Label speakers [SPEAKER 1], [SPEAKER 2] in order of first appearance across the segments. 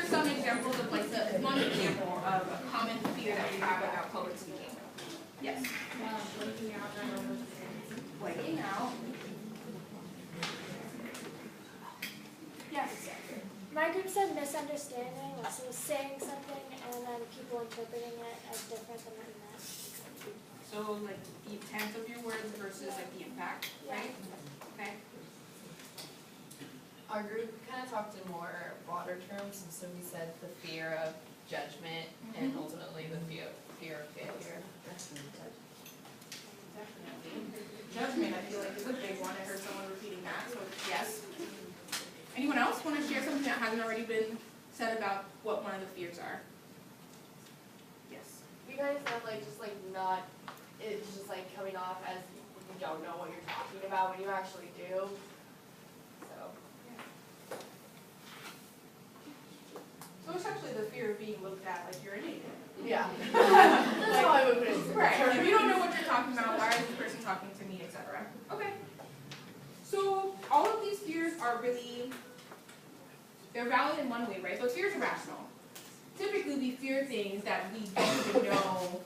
[SPEAKER 1] are some examples of like one example of a common fear that we have about public speaking. Yes. Blanking out. Yes.
[SPEAKER 2] My group said misunderstanding, so saying something and then people interpreting it as different than what you meant.
[SPEAKER 1] So like the intent of your words versus like the impact, right? Okay.
[SPEAKER 3] Our group kind of talked in more broader terms, and so we said the fear of judgment and ultimately the fear of failure.
[SPEAKER 1] Definitely. Judgment, I feel like, is a big one. I heard someone repeating that, so yes. Anyone else want to share something that hasn't already been said about what one of the fears are? Yes.
[SPEAKER 4] You guys said it's just like coming off as you don't know what you're talking about when you actually do.
[SPEAKER 1] So essentially the fear of being looked at like you're an idiot.
[SPEAKER 4] Yeah. That's how I would put it.
[SPEAKER 1] Right. If you don't know what you're talking about, why is this person talking to me, etc. Okay. So all of these fears are really, they're valid in one way, right? So fears are rational. Typically we fear things that we don't even know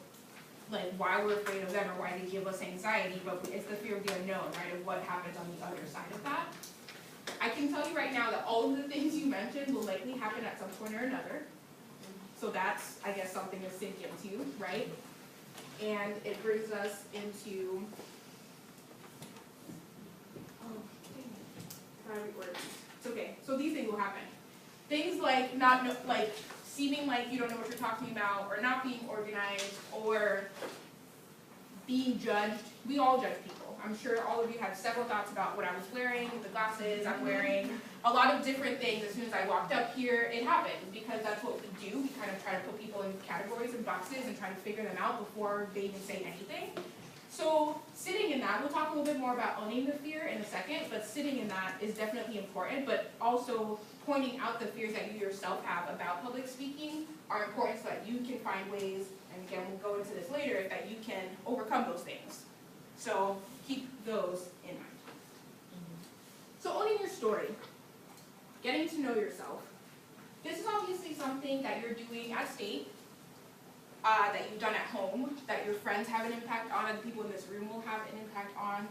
[SPEAKER 1] like why we're afraid of them or why they give us anxiety, but it's the fear of the unknown, right? Of what happens on the other side of that. I can tell you right now that all of the things you mentioned will likely happen at some point or another. So that's, I guess, something to sink into, right? And it brings us into, it's okay. So these things will happen. Things like seeming like you don't know what you're talking about, or not being organized, or being judged. We all judge people. I'm sure all of you have several thoughts about what I was wearing, the glasses I'm wearing, a lot of different things. As soon as I walked up here, it happened because that's what we do. We kind of try to put people in categories and boxes and try to figure them out before they even say anything. So sitting in that, we'll talk a little bit more about owning the fear in a second, but sitting in that is definitely important, but also pointing out the fears that you yourself have about public speaking are important so that you can find ways, and again, we'll go into this later, that you can overcome those things. So keep those in mind. So owning your story, getting to know yourself. This is obviously something that you're doing at state, that you've done at home, that your friends have an impact on, and the people in this room will have an impact on.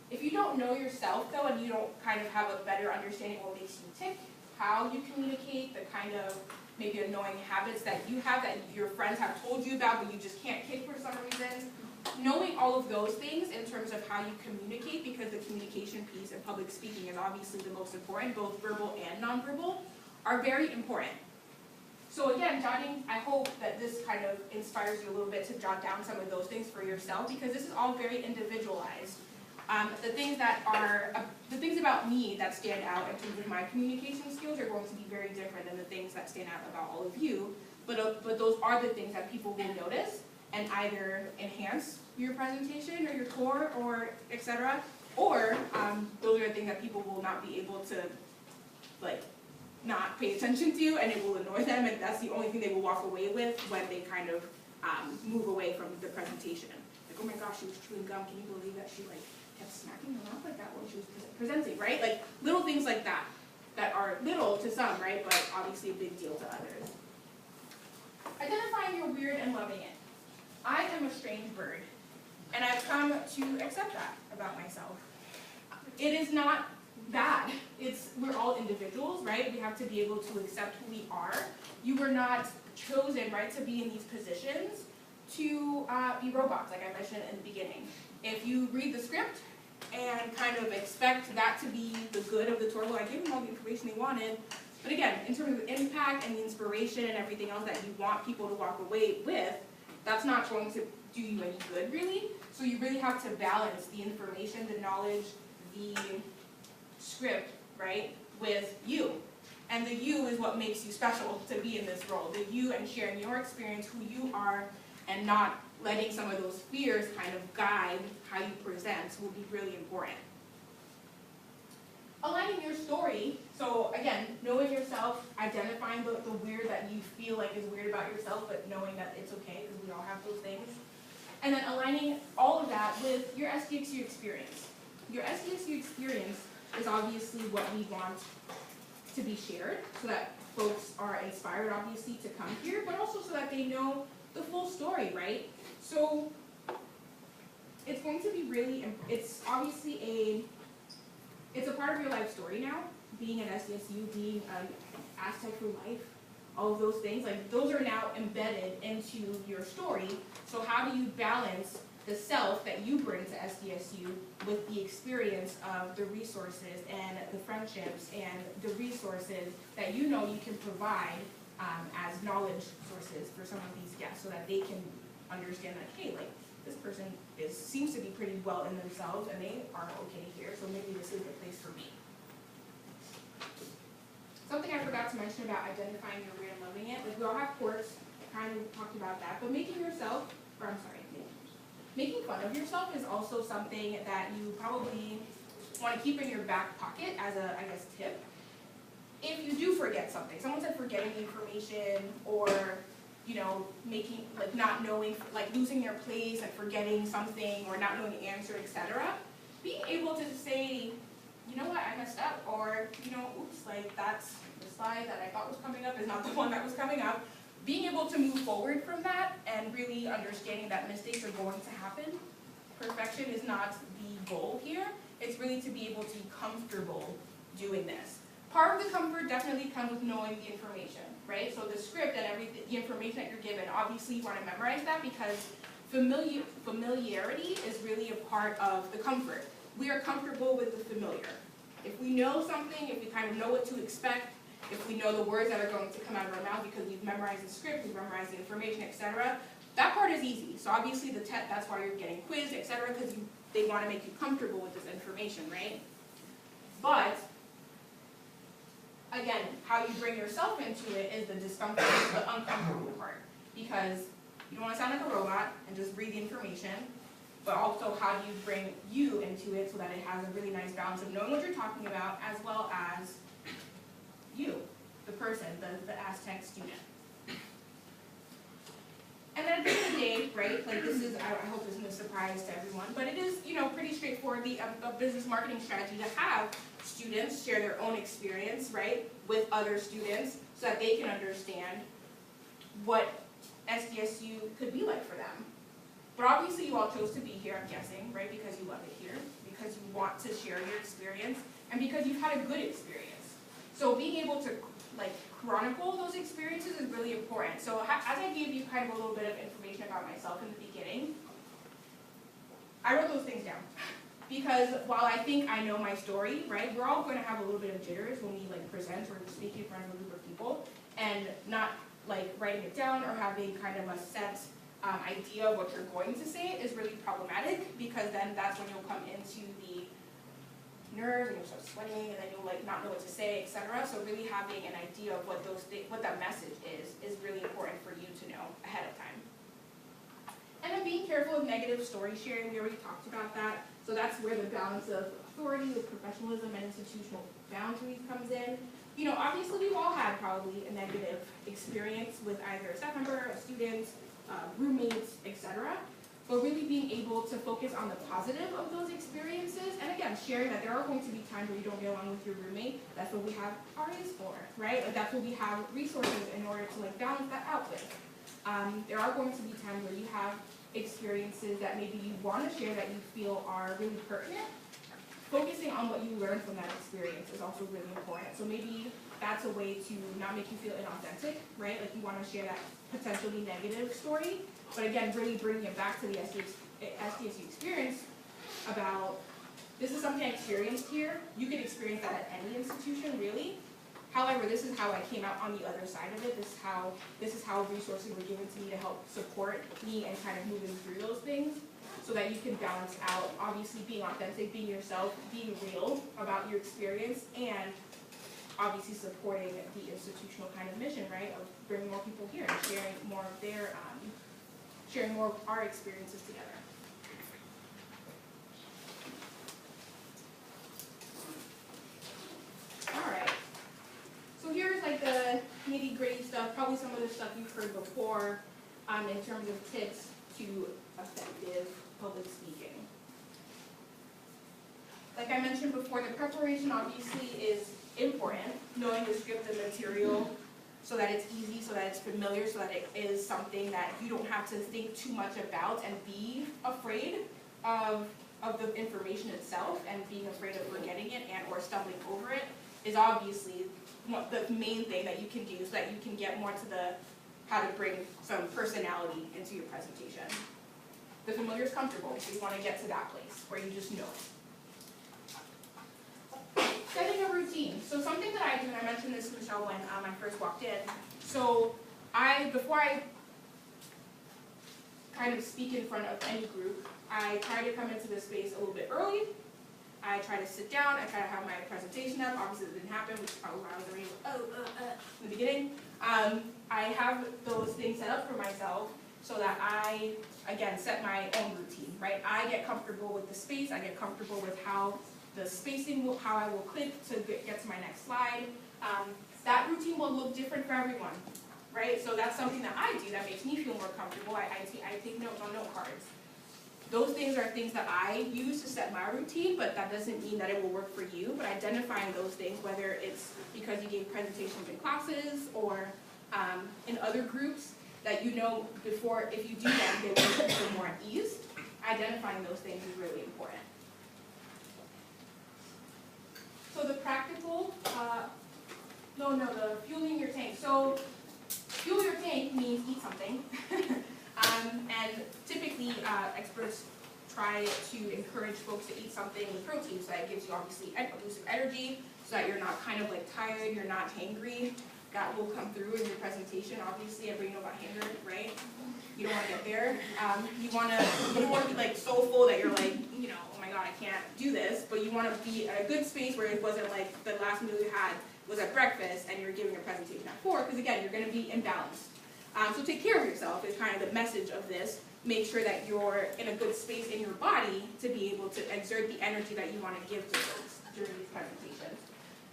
[SPEAKER 1] If you don't know yourself though, and you don't kind of have a better understanding of what makes you tick, how you communicate, the kind of maybe annoying habits that you have that your friends have told you about but you just can't kick for some reason, knowing all of those things in terms of how you communicate, because the communication piece in public speaking is obviously the most important, both verbal and nonverbal, are very important. So again, I hope that this kind of inspires you a little bit to jot down some of those things for yourself, because this is all very individualized. The things about me that stand out in terms of my communication skills are going to be very different than the things that stand out about all of you, but those are the things that people will notice and either enhance your presentation or your tour or etc. Or those are the things that people will not be able to not pay attention to, and it will annoy them, and that's the only thing they will walk away with when they kind of move away from the presentation. Like, oh my gosh, she was chewing gum, can you believe that she kept smacking her mouth like that while she was presenting, right? Like little things like that are little to some, right, but obviously a big deal to others. Identifying your weird and loving it. I am a strange bird, and I've come to accept that about myself. It is not bad. We're all individuals, right? We have to be able to accept who we are. You were not chosen, right, to be in these positions to be robots, like I mentioned in the beginning. If you read the script and kind of expect that to be the good of the tour, well, I gave them all the information they wanted, but again, in terms of the impact and the inspiration and everything else that you want people to walk away with, that's not going to do you any good, really. So you really have to balance the information, the knowledge, the script, right, with you. And the you is what makes you special to be in this role. The you and sharing your experience, who you are, and not letting some of those fears kind of guide how you present will be really important. Aligning your story, so again, knowing yourself, identifying the weird that you feel like is weird about yourself, but knowing that it's okay, because we all have those things. And then aligning all of that with your SDXU experience. Your SDXU experience is obviously what we want to be shared, so that folks are inspired, obviously, to come here, but also so that they know the full story, right? So it's going to be really, it's obviously it's a part of your life story now, being at SDSU, being an Aztec for life, all of those things, like those are now embedded into your story. So how do you balance the self that you bring to SDSU with the experience of the resources and the friendships and the resources that you know you can provide as knowledge sources for some of these guests, so that they can understand that, hey, like, this person seems to be pretty well in themselves and they are okay here, so maybe this is the place for me. Something I forgot to mention about identifying your way and loving it, like we all have quirks, kind of talked about that, but making fun of yourself is also something that you probably want to keep in your back pocket as a, I guess, tip. If you do forget something, someone said forgetting information, or you know, not knowing, like losing their place and forgetting something, or not knowing the answer, etc. Being able to say, you know what, I messed up, or you know, oops, like that's the slide that I thought was coming up is not the one that was coming up. Being able to move forward from that and really understanding that mistakes are going to happen. Perfection is not the goal here. It's really to be able to be comfortable doing this. Part of the comfort definitely comes with knowing the information, right? So the script and everything, the information that you're given, obviously you want to memorize that because familiarity is really a part of the comfort. We are comfortable with the familiar. If we know something, if we kind of know what to expect, if we know the words that are going to come out of our mouth because we've memorized the script, we've memorized the information, etc., that part is easy. So obviously the that's why you're getting quizzed, etc., because they want to make you comfortable with this information, right? But again, how you bring yourself into it is the discomfort, the uncomfortable part. Because you don't want to sound like a robot and just read the information, but also how do you bring you into it so that it has a really nice balance of knowing what you're talking about as well as you, the person, the Aztec student. And then at the end of the day, right, like this is, I hope this isn't a surprise to everyone, but it is, you know, pretty straightforward, a business marketing strategy to have students share their own experience, right, with other students so that they can understand what SDSU could be like for them. But obviously you all chose to be here, I'm guessing, right, because you love it here, because you want to share your experience, and because you've had a good experience. So being able to like chronicle those experiences is really important. So as I gave you kind of a little bit of information about myself in the beginning, I wrote those things down. Because while I think I know my story, right, we're all going to have a little bit of jitters when we like present or speak in front of a group of people, and not like writing it down or having kind of a set idea of what you're going to say is really problematic, because then that's when you'll come into the nerves and you'll start sweating and then you'll like not know what to say, etc. So really having an idea of what what that message is really important for you to know ahead of time. And then being careful of negative story sharing, we already talked about that. So that's where the balance of authority with professionalism and institutional boundaries comes in. You know, obviously we've all had probably a negative experience with either a staff member, a student, roommates, etc. But really being able to focus on the positive of those experiences, and again, sharing that there are going to be times where you don't get along with your roommate. That's what we have RAs for, right? Like that's what we have resources in order to like balance that out with. There are going to be times where you have experiences that maybe you want to share that you feel are really pertinent. Focusing on what you learned from that experience is also really important. So maybe that's a way to not make you feel inauthentic, right? Like you want to share that potentially negative story, but again, really bringing it back to the SDSU experience about this is something I experienced here. You could experience that at any institution, really. However, this is how I came out on the other side of it. This is how resources were given to me to help support me and kind of moving through those things, so that you can balance out, obviously being authentic, being yourself, being real about your experience, and obviously supporting the institutional kind of mission, right, of bringing more people here and sharing more of their, sharing more of our experiences together. All right. So here's like the nitty-gritty stuff, probably some of the stuff you've heard before, in terms of tips to effective public speaking. Like I mentioned before, the preparation obviously is important, knowing the script and material so that it's easy, so that it's familiar, so that it is something that you don't have to think too much about and be afraid of the information itself and being afraid of forgetting it and or stumbling over it is obviously the main thing that you can do so that you can get more to the how to bring some personality into your presentation. The familiar is comfortable, so you want to get to that place where you just know it. Setting a routine. So something that I do, and I mentioned this to Michelle when I first walked in. So before I kind of speak in front of any group, I try to come into this space a little bit early. I try to sit down, I try to have my presentation up. Obviously it didn't happen, which is probably why I was already in the beginning. I have those things set up for myself so that I, again, set my own routine, right? I get comfortable with the space, I get comfortable with how the spacing, how I will click to get to my next slide. That routine will look different for everyone, right? So that's something that I do that makes me feel more comfortable. I take notes on note cards. Those things are things that I use to set my routine, but that doesn't mean that it will work for you. But identifying those things, whether it's because you gave presentations in classes or in other groups, that you know before, if you do them, they will feel more at ease. Identifying those things is really important. So the practical, the fueling your tank. So fuel your tank means eat something. And typically, experts try to encourage folks to eat something with protein, so that gives you obviously a boost of energy, so that you're not kind of like tired, you're not hangry. That will come through in your presentation. Obviously, everybody know about hunger, right? You don't want to get there. You don't want to be like so full that you're like, oh my God, I can't do this. But you want to be at a good space where it wasn't like the last meal you had was at breakfast and you're giving a presentation at 4, because again, you're going to be imbalanced. So take care of yourself is kind of the message of this. Make sure that you're in a good space in your body to be able to exert the energy that you want to give to folks during these presentations.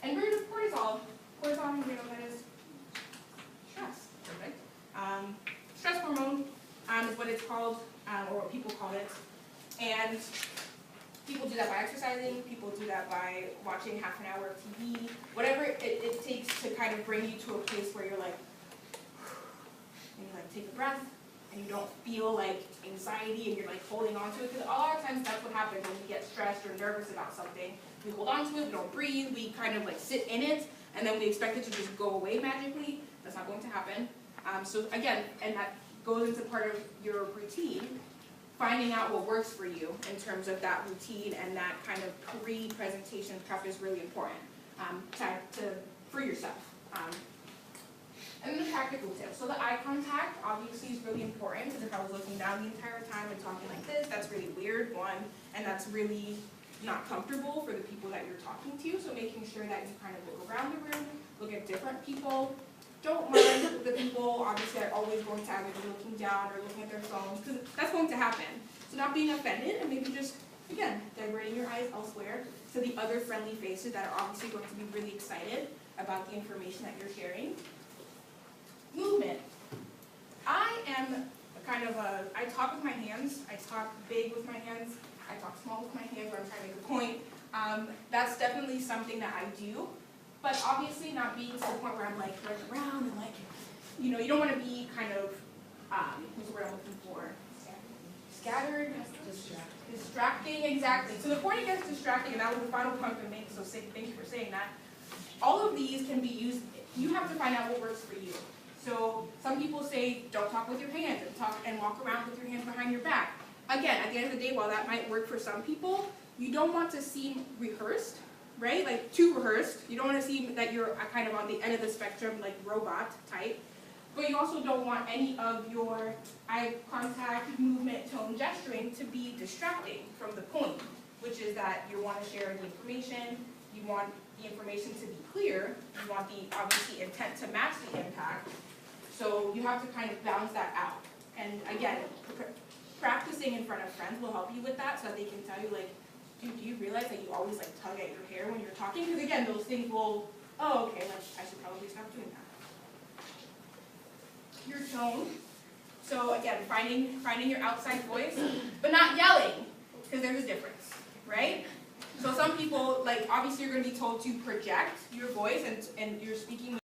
[SPEAKER 1] And rid of cortisol. Cortisol, that is stress. Perfect. Stress hormone is what it's called, or what people call it. And people do that by exercising. People do that by watching half an hour of TV. Whatever it takes to kind of bring you to a place where you're like, and you like take a breath, and you don't feel like anxiety and you're like holding on to it. Because a lot of times that's what happens when we get stressed or nervous about something. We hold on to it, we don't breathe, we kind of like sit in it, and then we expect it to just go away magically. That's not going to happen. So again, and that goes into part of your routine, finding out what works for you in terms of that routine, and that kind of pre-presentation prep is really important for yourself. And then the practical tips. So the eye contact obviously is really important, because if I was looking down the entire time and talking like this, that's really weird, one, and that's really not comfortable for the people that you're talking to. So making sure that you kind of look around the room, look at different people. Don't mind the people, obviously, are always going to either be looking down or looking at their phones, because that's going to happen. So not being offended, and maybe just, again, diverting your eyes elsewhere to the other friendly faces that are obviously going to be really excited about the information that you're sharing. Movement. I am I talk with my hands, I talk big with my hands, I talk small with my hands where I'm trying to make a point. That's definitely something that I do, but obviously not being to the point where I'm like running around and like, you don't want to be kind of, what's the word I'm looking for? Scattered? Distracting, exactly. So the point against distracting, and that was the final point to make, so thank you for saying that. All of these can be used, you have to find out what works for you. So some people say, don't talk with your hands, and walk around with your hands behind your back. Again, at the end of the day, while that might work for some people, you don't want to seem rehearsed, right? Like too rehearsed. You don't want to seem that you're kind of on the end of the spectrum, like robot type. But you also don't want any of your eye contact, movement, tone, gesturing to be distracting from the point, which is that you want to share the information, you want the information to be clear, you want the, obviously, intent to match the impact. So you have to kind of balance that out. And again, practicing in front of friends will help you with that, so that they can tell you, like, dude, do you realize that you always like tug at your hair when you're talking? Because again, those things will, oh, okay, like, I should probably stop doing that. Your tone. So again, finding your outside voice, but not yelling, because there's a difference, right? So some people, like, obviously you're gonna be told to project your voice and you're speaking